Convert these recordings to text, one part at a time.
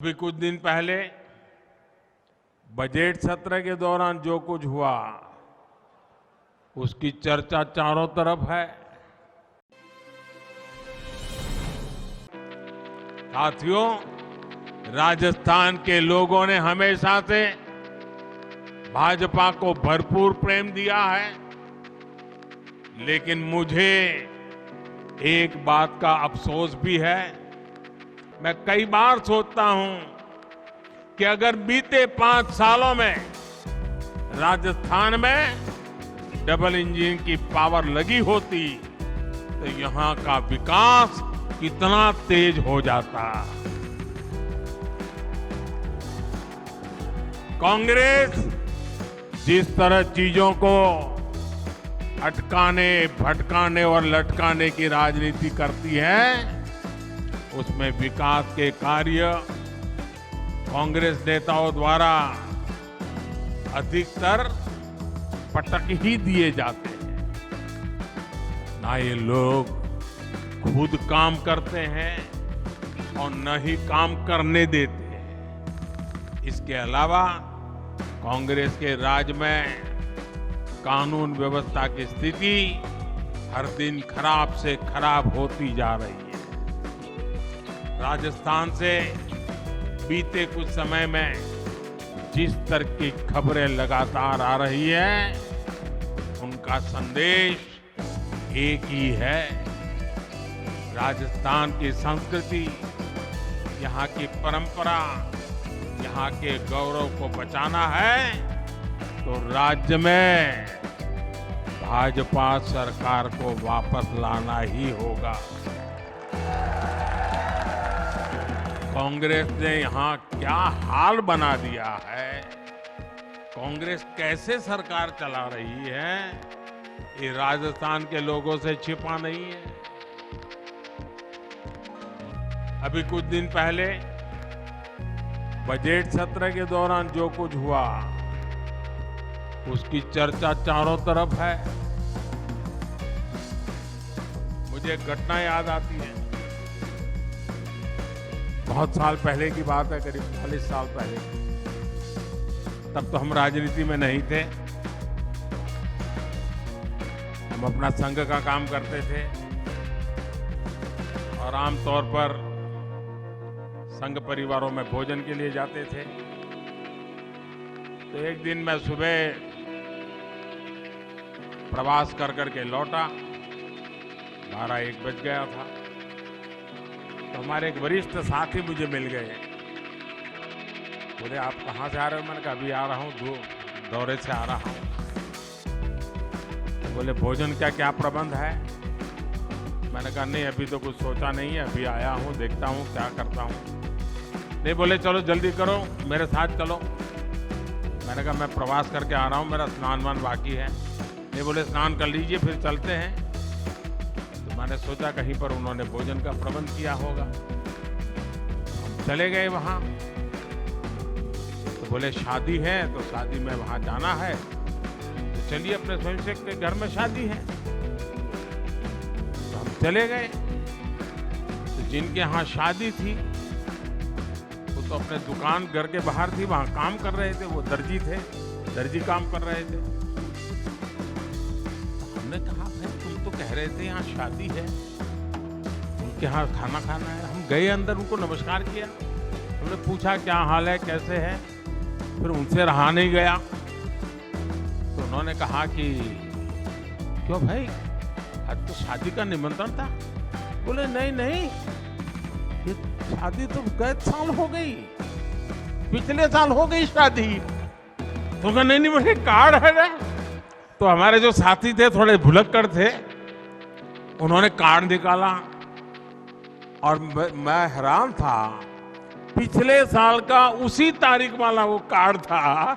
अभी कुछ दिन पहले बजट सत्र के दौरान जो कुछ हुआ उसकी चर्चा चारों तरफ है। साथियों, राजस्थान के लोगों ने हमेशा से भाजपा को भरपूर प्रेम दिया है, लेकिन मुझे एक बात का अफसोस भी है। मैं कई बार सोचता हूं कि अगर बीते 5 सालों में राजस्थान में डबल इंजन की पावर लगी होती तो यहां का विकास कितना तेज हो जाता। कांग्रेस जिस तरह चीजों को अटकाने, भटकाने और लटकाने की राजनीति करती है, उसमें विकास के कार्य कांग्रेस नेताओं द्वारा अधिकतर पटक ही दिए जाते हैं। ना ये लोग खुद काम करते हैं और न ही काम करने देते हैं। इसके अलावा कांग्रेस के राज में कानून व्यवस्था की स्थिति हर दिन खराब से खराब होती जा रही है। राजस्थान से बीते कुछ समय में जिस तरह की खबरें लगातार आ रही है, उनका संदेश एक ही है। राजस्थान की संस्कृति, यहाँ की परंपरा, यहाँ के गौरव को बचाना है तो राज्य में भाजपा सरकार को वापस लाना ही होगा। कांग्रेस ने यहाँ क्या हाल बना दिया है, कांग्रेस कैसे सरकार चला रही है, ये राजस्थान के लोगों से छिपा नहीं है। अभी कुछ दिन पहले बजट सत्र के दौरान जो कुछ हुआ उसकी चर्चा चारों तरफ है। मुझे एक घटना याद आती है। बहुत साल पहले की बात है, करीब 40 साल पहले। तब तो हम राजनीति में नहीं थे, हम अपना संघ का काम करते थे और आमतौर पर संघ परिवारों में भोजन के लिए जाते थे। तो एक दिन मैं सुबह प्रवास कर करके लौटा, 12-1 बज गया था। तो हमारे एक वरिष्ठ साथी मुझे मिल गए। बोले, आप कहाँ से आ रहे हो? मैंने कहा, अभी आ रहा हूँ, दौरे से आ रहा हूँ। तो बोले, भोजन का क्या प्रबंध है? मैंने कहा, नहीं, अभी तो कुछ सोचा नहीं है, अभी आया हूँ, देखता हूँ क्या करता हूँ। नहीं, बोले, चलो जल्दी करो, मेरे साथ चलो। मैंने कहा, मैं प्रवास करके आ रहा हूँ, मेरा स्नान वान बाकी है। नहीं, बोले, स्नान कर लीजिए फिर चलते हैं। तो मैंने सोचा कहीं पर उन्होंने भोजन का प्रबंध किया होगा। हम चले गए वहाँ। तो बोले, शादी है तो शादी में वहाँ जाना है, तो चलिए, अपने स्वयंसेवक के घर में शादी है। तो हम चले गए। तो जिनके यहाँ शादी थी वो तो अपने दुकान घर के बाहर थी, वहाँ काम कर रहे थे, वो दर्जी थे, दर्जी काम कर रहे थे। हमने कहा, भाई तुम तो कह रहे थे यहाँ शादी है, उनके यहाँ खाना खाना है। हम गए अंदर, उनको नमस्कार किया, हमने पूछा क्या हाल है, कैसे है। फिर उनसे रहा नहीं गया। तो उन्होंने कहा कि क्यों भाई, आज तो शादी का निमंत्रण था। बोले, नहीं नहीं, ये शादी तो गए साल हो गई, पिछले साल हो गई शादी। तो कहा, नहीं नहीं, मुझे कार्ड है ना। तो हमारे जो साथी थे थोड़े भुलक्कड़ थे, उन्होंने कार्ड निकाला और मैं हैरान था, पिछले साल का उसी तारीख वाला वो कार्ड था।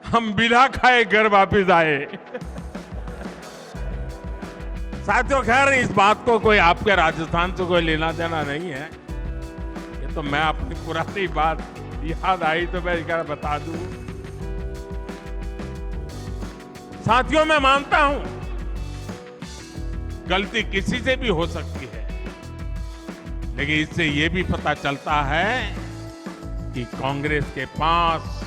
हम बिना खाए घर वापिस आए। साथियों, खैर इस बात को कोई आपके राजस्थान से कोई लेना देना नहीं है। ये तो मैं अपनी पुरानी बात याद आई तो मैं क्या बता दूं। साथियों, मैं मानता हूं गलती किसी से भी हो सकती है, लेकिन इससे ये भी पता चलता है कि कांग्रेस के पास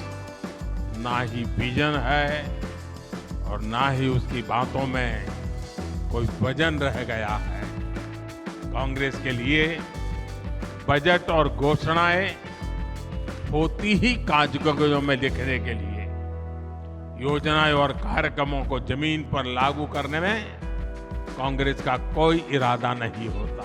ना ही विजन है और ना ही उसकी बातों में कोई वजन रह गया है। कांग्रेस के लिए बजट और घोषणाएं होती ही कागजों में लिखने के लिए, योजनाएं और कार्यक्रमों को जमीन पर लागू करने में कांग्रेस का कोई इरादा नहीं होता।